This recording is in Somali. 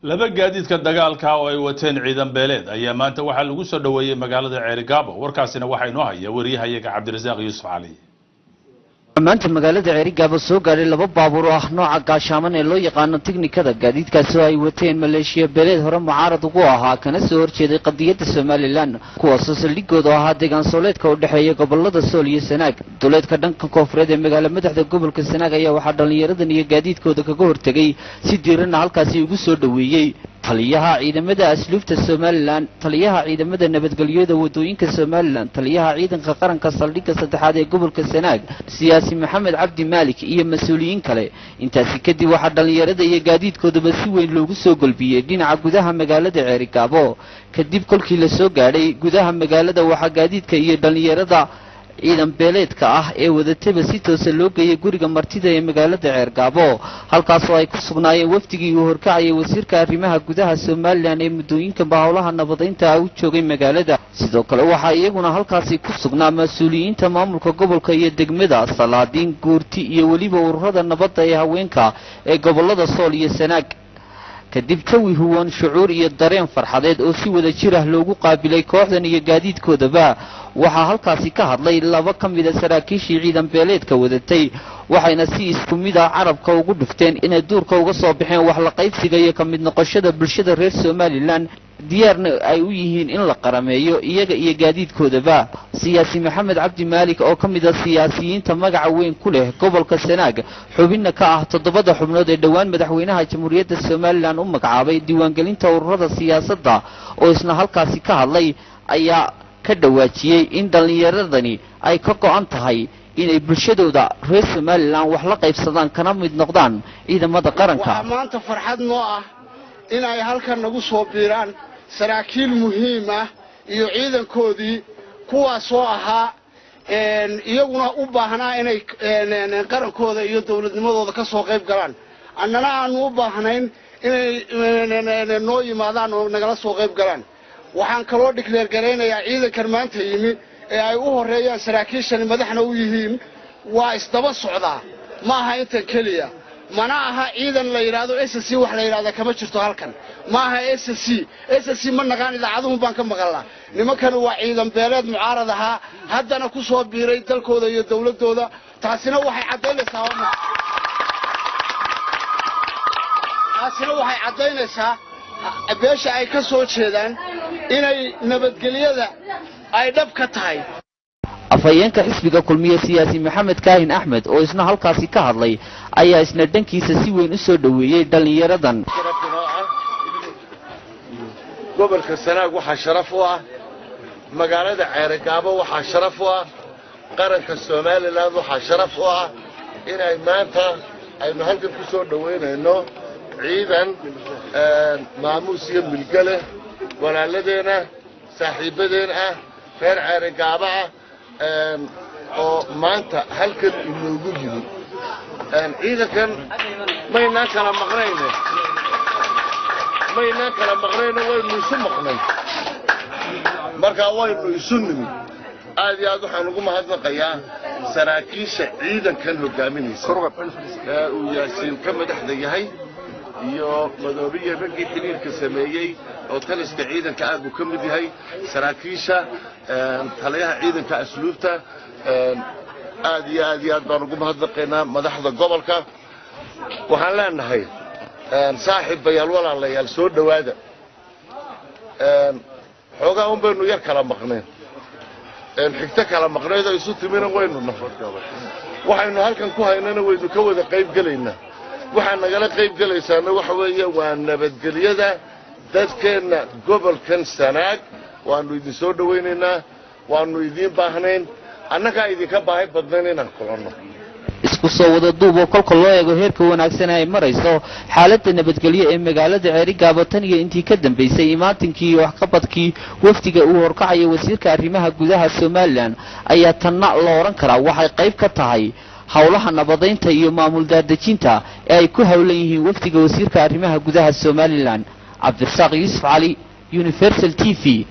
laba gaadiidka dagaalka oo ay wateen ciidan beeleed ayaa maanta waxa lagu soo dhaweeyay magaalada Ceerigaabo warkaasina waxa inoo haya wariyahayaga Cabdirasaaq Yuusuf Cali maanta magaalada Ceerigaabo soo gaaray laba baabuur oo ah nooca gaashaaman ee loo yaqaan tiknikada gaadiidkaas oo ay wateen Maleeshiya beeleed hore mucaarad ugu ahaa kana soo horjeeday qadiyada Soomaaliland kuwaas oo saldhigooda ahaa deegaan sooleedka u dhaxeeya gobolada Sool iyo Sanaag dowladka dhanka koonfureed ee magaalada madaxda gobolka Sanaag ayaa waxa dhalinyaradan iyo gaadiidkooda kaga hortagay si diiran halkaas ugu soo dhaweeyay taliyaha ciidamada asluubta Soomaaliland taliyaha ciidamada nabadgelyada wadooyinka Soomaaliland taliyaha ciidanka qaranka saldhigga saddexaad ee gobolka Sanaag siyaasi Maxamed Cabdi Maalik iyo mas'uuliyiin kale intaasi kadib waxa dhalinyarada iyo gaadiidkooda si weyn loogu soo galbiyay dhinaca gudaha magaalada Ceerigaabo kadib kolkii la soo gaaray gudaha magaalada waxa gaadiidka iyo dhalinyarada ciidan beeleedka ah ee wadataba si toos ah loo geeyay guriga martida ee magaalada Ceerigaabo halkaas oo ay ku sugnaayeen wafdigii uu horkacayay wasiirka arrimaha gudaha Soomaaliland ee mudooyinka hawlaha nabadeynta u joogay magaalada sidoo kale waxa iyaguna halkaas ku sugnaa mas'uuliyiinta maamulka gobolka iyo degmada Salaadiin Guurti iyo waliba ururada nabadda ee haweenka ee gobolada Sool iyo Sanaag kadib jawi huwan shucuur iyo dareen farxadeed oo si wada jir ah loogu qaabilay kooxdan iyo gaadiidkoodaba waxa halkaasi ka hadlay laba kamid ah saraakiishii ciidan beeleedka wadatay waxayna si isku mid ah carabka ugu dhufteen inay duurka uga soo baxeen wax la qaybsiga iyo kamid noqoshada bulshada reer Soomaaliland diyaarna ay u yihiin in la qarameeyo iyaga iyo gaadiidkoodaba siyaasi Maxamed Cabdi Maalik oo kamid ah siyaasiyiinta magaca weyn ku leh gobolka Sanaag xubinna ka ah 7 xubnood ee dhawaan madaxweynaha jamhuuriyadda Soomaaliland u magacaabay diiwaangelinta ururada siyaasadda oo isna halkaasi ka hadlay ayaa ka dhawaajiyay in dhalinyaradani ay ka go'an tahay inay bulshadooda reer Soomaaliland wax la qaybsadaan kana mid noqdaan ciidamada qaranka maanta farxad noo ah in ay halkan nagu soo biiraan saraakiil muhiim ah iyo ciidankoodii kuwaas oo ahaa iyaguna u baahnaa inay qarankooda iyo dawladnimadooda ka soo qayb galaan annana aanu u baahnayn inay noo yimaadaan oo nagala soo qayb galaan waxaan kaloo dhigleer gareynayaa ciidankan maanta yimi ee ay u horeeyaan saraakiishani madaxna u yihiin waa isdaba socdaa ma aha intan keliya mana aha ciidan la yiraahdo SSC wax la yiraahdo kama jirto halkan ma aha SSC ma naqaan idaacaduhu baan ka maqalnaa nimankan waa ciidan beeleed mucaarad aha haddana ku soo biiray dalkooda iyo dawladooda taasina waxay cadeynaysaa beesha ay ka soo jeedaan inay nabadgelyada ay dhab ka tahay afayeenka xisbiga kulmiye siyaasi Maxamed Kaahin Axmed oo isna halkaasi ka hadlay ayaa isna dhankiisa si weyn u soo dhaweeyay dhalinyaradan gobolka Sanaag waxa sharaf u ah magaalada Ceerigaabo waxa sharaf u ah qaranka Soomaaliland waxa sharaf u ah inay maanta aynu halkan ku soo dhaweynayno ciidan maamuus iyo milgale walaaladeena saaxiibadeena ah reer Ceerigaabo oo maanta halkan inoogu yimid ciidankan maynaan kala maqnayno waynu isu maqnay marka waynu isu nimid aad iyo aad waxaan ugu mahadnaqayaa saraakiisha ciidankan hogaaminaysa uu Yaasiin ka madaxda yahay iyo madoobiye raggii xiriirka sameeyay oo taliska ciidanka aad uu ka mid yahay saraakiisha taliyaha ciidanka asluubta aad iyo aad baan ugu mahadnaqaynaa madaxda gobolka waxaan leenahay saaxiibayaal walaalayaal soo dhawaada xoogaa un baynu yar kala maqneen xigta kala maqneed oo isu timina waynu waxaynu halkan ku haynana waynu ka wada qayb gelaynaa waxaan nagala qayb galaysaana waxa weeye waa nabadgelyada dadkeena gobolkan Sanaag waanu idin soo dhaweynaynaa waanu idin baahnayn annaga idinka baahay badnayn inaan kulanno isku soo wada duub oo kolka loo eego heerka wanaagsan ay marayso xaaladda nabadgelyo ee magaalada Ceerigaabo tan iyo intii ka dambeysay imaantinkii iyo wax qabadkii wafdiga uu horkacayay wasiirka arrimaha gudaha Soomaaliland ayaa tanna loo oran karaa waxay qayb ka tahay hawlaha nabadeynta iyo maamul daadejinta ee ay ku hawlan yihiin wafdiga wasiirka arrimaha gudaha Soomaaliland Cabdirasaaq Yuusuf Cali Universal TV